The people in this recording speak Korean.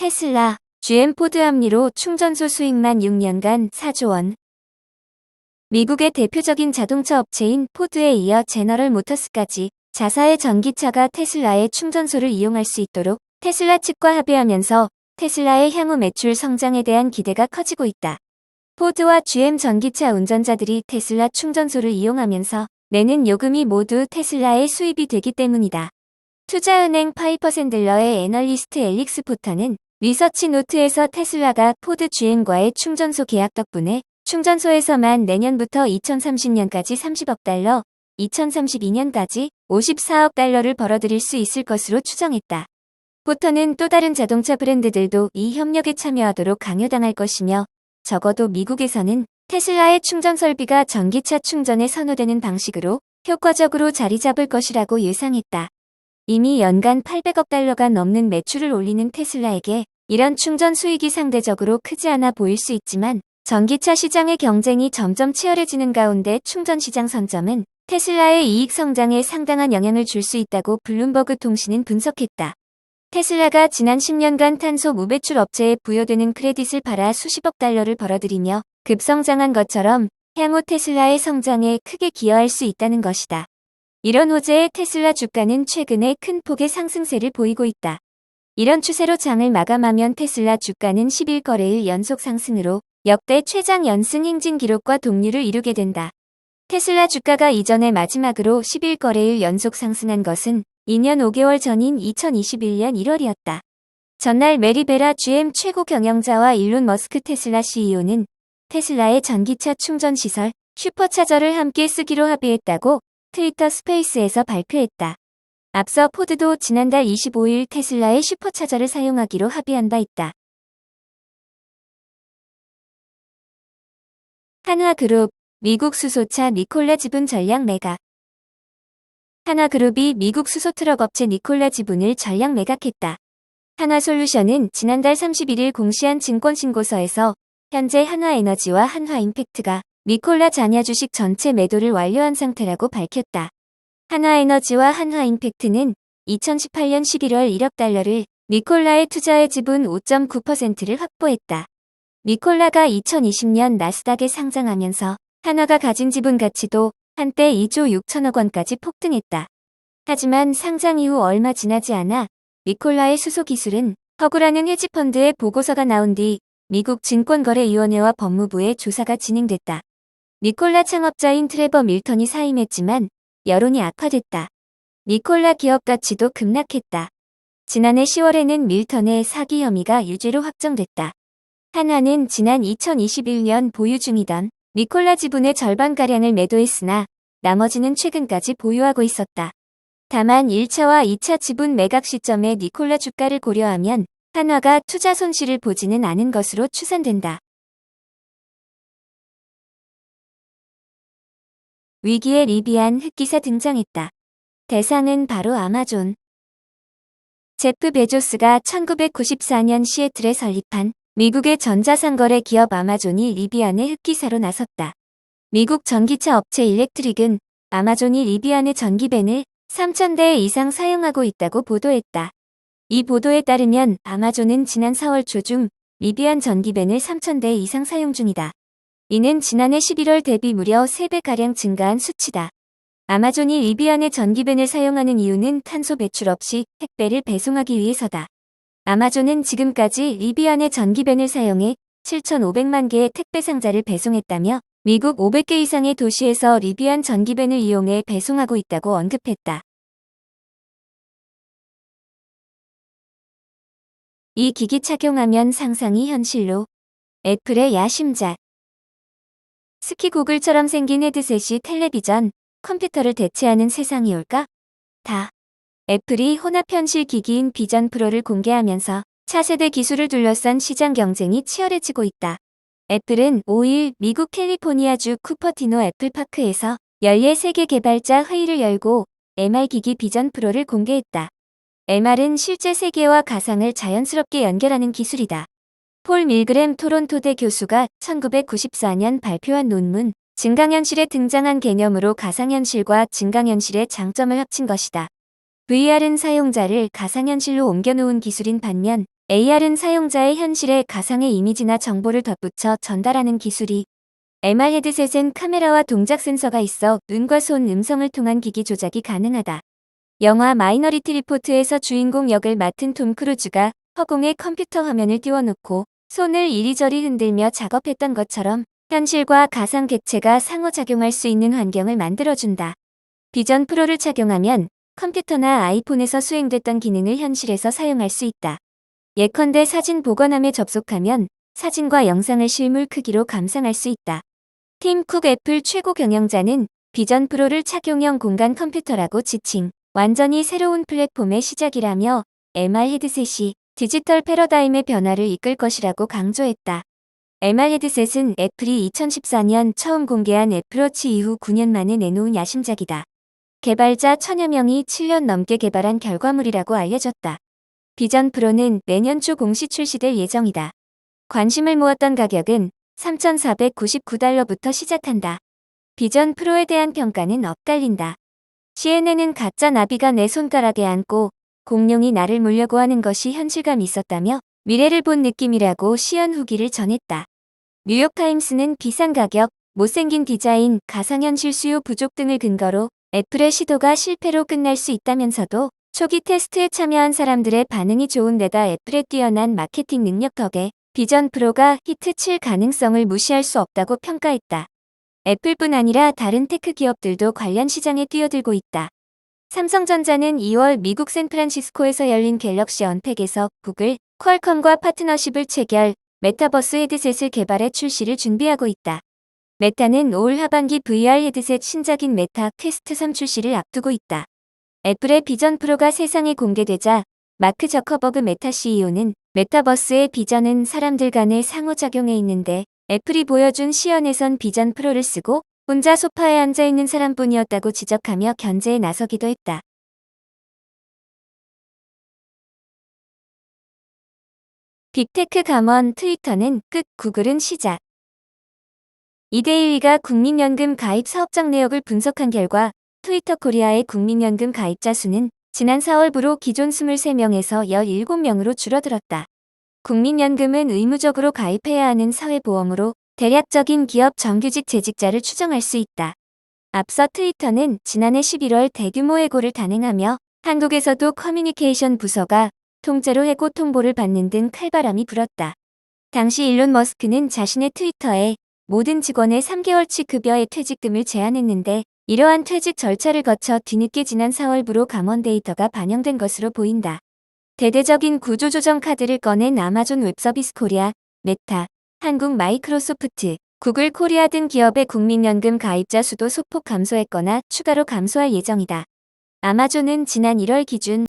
테슬라, GM 포드 합리로 충전소 수익만 6년간 4조 원. 미국의 대표적인 자동차 업체인 포드에 이어 제너럴 모터스까지 자사의 전기차가 테슬라의 충전소를 이용할 수 있도록 테슬라 측과 합의하면서 테슬라의 향후 매출 성장에 대한 기대가 커지고 있다. 포드와 GM 전기차 운전자들이 테슬라 충전소를 이용하면서 내는 요금이 모두 테슬라의 수입이 되기 때문이다. 투자은행 파이퍼 샌들러의 애널리스트 앨릭스 포터는 리서치 노트에서 테슬라가 포드 GM과의 충전소 계약 덕분에 충전소에서만 내년부터 2030년까지 30억 달러, 2032년까지 54억 달러를 벌어들일 수 있을 것으로 추정했다. 포터는 또 다른 자동차 브랜드들도 이 협력에 참여하도록 강요당할 것이며 적어도 미국에서는 테슬라의 충전 설비가 전기차 충전에 선호되는 방식으로 효과적으로 자리 잡을 것이라고 예상했다. 이미 연간 800억 달러가 넘는 매출을 올리는 테슬라에게 이런 충전 수익이 상대적으로 크지 않아 보일 수 있지만 전기차 시장의 경쟁이 점점 치열해지는 가운데 충전 시장 선점은 테슬라의 이익 성장에 상당한 영향을 줄 수 있다고 블룸버그 통신은 분석했다. 테슬라가 지난 10년간 탄소 무배출 업체에 부여되는 크레딧을 팔아 수십억 달러를 벌어들이며 급성장한 것처럼 향후 테슬라의 성장에 크게 기여할 수 있다는 것이다. 이런 호재에 테슬라 주가는 최근에 큰 폭의 상승세를 보이고 있다. 이런 추세로 장을 마감하면 테슬라 주가는 11거래일 연속 상승으로 역대 최장 연승 행진 기록과 동률을 이루게 된다. 테슬라 주가가 이전에 마지막으로 11거래일 연속 상승한 것은 2년 5개월 전인 2021년 1월이었다. 전날 메리 베라 GM 최고 경영자와 일론 머스크 테슬라 CEO는 테슬라의 전기차 충전 시설 슈퍼차저를 함께 쓰기로 합의했다고 트위터 스페이스에서 발표했다. 앞서 포드도 지난달 25일 테슬라의 슈퍼차저를 사용하기로 합의한 바 있다. 한화그룹, 미국 수소차 니콜라 지분 전량 매각. 한화그룹이 미국 수소트럭 업체 니콜라 지분을 전량 매각했다. 한화솔루션은 지난달 31일 공시한 증권신고서에서 현재 한화에너지와 한화임팩트가 니콜라 잔여 주식 전체 매도를 완료한 상태라고 밝혔다. 한화에너지와 한화임팩트는 2018년 11월 1억 달러를 니콜라의 투자의 지분 5.9%를 확보했다. 니콜라가 2020년 나스닥에 상장하면서 한화가 가진 지분 가치도 한때 2조 6천억 원까지 폭등했다. 하지만 상장 이후 얼마 지나지 않아 니콜라의 수소 기술은 허구라는 헤지펀드의 보고서가 나온 뒤 미국 증권거래위원회와 법무부의 조사가 진행됐다. 니콜라 창업자인 트레버 밀턴이 사임했지만 여론이 악화됐다. 니콜라 기업 가치도 급락했다. 지난해 10월에는 밀턴의 사기 혐의가 유죄로 확정됐다. 한화는 지난 2021년 보유 중이던 니콜라 지분의 절반가량을 매도했으나 나머지는 최근까지 보유하고 있었다. 다만 1차와 2차 지분 매각 시점에 니콜라 주가를 고려하면 한화가 투자 손실을 보지는 않은 것으로 추산된다. 위기에 리비안 흑기사 등장했다. 대상은 바로 아마존. 제프 베조스가 1994년 시애틀에 설립한 미국의 전자상거래 기업 아마존이 리비안의 흑기사로 나섰다. 미국 전기차 업체 일렉트릭은 아마존이 리비안의 전기벤을 3,000대 이상 사용하고 있다고 보도했다. 이 보도에 따르면 아마존은 지난 4월 초 중 리비안 전기벤을 3,000대 이상 사용 중이다. 이는 지난해 11월 대비 무려 3배가량 증가한 수치다. 아마존이 리비안의 전기벤을 사용하는 이유는 탄소 배출 없이 택배를 배송하기 위해서다. 아마존은 지금까지 리비안의 전기벤을 사용해 7,500만 개의 택배 상자를 배송했다며 미국 500개 이상의 도시에서 리비안 전기벤을 이용해 배송하고 있다고 언급했다. 이 기기 착용하면 상상이 현실로. 애플의 야심작. 스키고글처럼 생긴 헤드셋이 텔레비전, 컴퓨터를 대체하는 세상이 올까? 애플이 혼합현실 기기인 비전 프로를 공개하면서 차세대 기술을 둘러싼 시장 경쟁이 치열해지고 있다. 애플은 5일 미국 캘리포니아주 쿠퍼티노 애플파크에서 연례 세계 개발자 회의를 열고 MR 기기 비전 프로를 공개했다. MR은 실제 세계와 가상을 자연스럽게 연결하는 기술이다. 폴 밀그램 토론토대 교수가 1994년 발표한 논문, 증강현실에 등장한 개념으로 가상현실과 증강현실의 장점을 합친 것이다. VR은 사용자를 가상현실로 옮겨놓은 기술인 반면 AR은 사용자의 현실에 가상의 이미지나 정보를 덧붙여 전달하는 기술이, MR 헤드셋은 카메라와 동작 센서가 있어 눈과 손 음성을 통한 기기 조작이 가능하다. 영화 마이너리티 리포트에서 주인공 역을 맡은 톰 크루즈가 허공에 컴퓨터 화면을 띄워놓고 손을 이리저리 흔들며 작업했던 것처럼 현실과 가상 객체가 상호작용할 수 있는 환경을 만들어준다. 비전 프로를 착용하면 컴퓨터나 아이폰에서 수행됐던 기능을 현실에서 사용할 수 있다. 예컨대 사진 복원함에 접속하면 사진과 영상을 실물 크기로 감상할 수 있다. 팀 쿡 애플 최고 경영자는 비전 프로를 착용형 공간 컴퓨터라고 지칭, 완전히 새로운 플랫폼의 시작이라며 MR 헤드셋이 디지털 패러다임의 변화를 이끌 것이라고 강조했다. MR 헤드셋은 애플이 2014년 처음 공개한 애플워치 이후 9년 만에 내놓은 야심작이다. 개발자 1000여 명이 7년 넘게 개발한 결과물이라고 알려졌다. 비전 프로는 내년 초 공식 출시될 예정이다. 관심을 모았던 가격은 $3,499부터 시작한다. 비전 프로에 대한 평가는 엇갈린다. CNN은 가짜 나비가 내 손가락에 앉고 공룡이 나를 물려고 하는 것이 현실감 있었다며 미래를 본 느낌이라고 시연 후기를 전했다. 뉴욕타임스는 비싼 가격, 못생긴 디자인, 가상현실 수요 부족 등을 근거로 애플의 시도가 실패로 끝날 수 있다면서도 초기 테스트에 참여한 사람들의 반응이 좋은 데다 애플의 뛰어난 마케팅 능력 덕에 비전 프로가 히트칠 가능성을 무시할 수 없다고 평가했다. 애플뿐 아니라 다른 테크 기업들도 관련 시장에 뛰어들고 있다. 삼성전자는 2월 미국 샌프란시스코에서 열린 갤럭시 언팩에서 구글, 퀄컴과 파트너십을 체결, 메타버스 헤드셋을 개발해 출시를 준비하고 있다. 메타는 올 하반기 VR 헤드셋 신작인 메타 퀘스트 3 출시를 앞두고 있다. 애플의 비전 프로가 세상에 공개되자 마크 저커버그 메타 CEO는 메타버스의 비전은 사람들 간의 상호작용에 있는데 애플이 보여준 시연에선 비전 프로를 쓰고 혼자 소파에 앉아있는 사람뿐이었다고 지적하며 견제에 나서기도 했다. 빅테크 감원 트위터는 끝 구글은 시작. 이데일리가 국민연금 가입 사업장 내역을 분석한 결과 트위터 코리아의 국민연금 가입자 수는 지난 4월부로 기존 23명에서 17명으로 줄어들었다. 국민연금은 의무적으로 가입해야 하는 사회보험으로 대략적인 기업 정규직 재직자를 추정할 수 있다. 앞서 트위터는 지난해 11월 대규모 해고를 단행하며 한국에서도 커뮤니케이션 부서가 통째로 해고 통보를 받는 등 칼바람이 불었다. 당시 일론 머스크는 자신의 트위터에 모든 직원의 3개월치 급여의 퇴직금을 제한했는데 이러한 퇴직 절차를 거쳐 뒤늦게 지난 4월부로 감원 데이터가 반영된 것으로 보인다. 대대적인 구조조정 카드를 꺼낸 아마존 웹서비스 코리아, 메타, 한국 마이크로소프트, 구글 코리아 등 기업의 국민연금 가입자 수도 소폭 감소했거나 추가로 감소할 예정이다. 아마존은 지난 1월 기준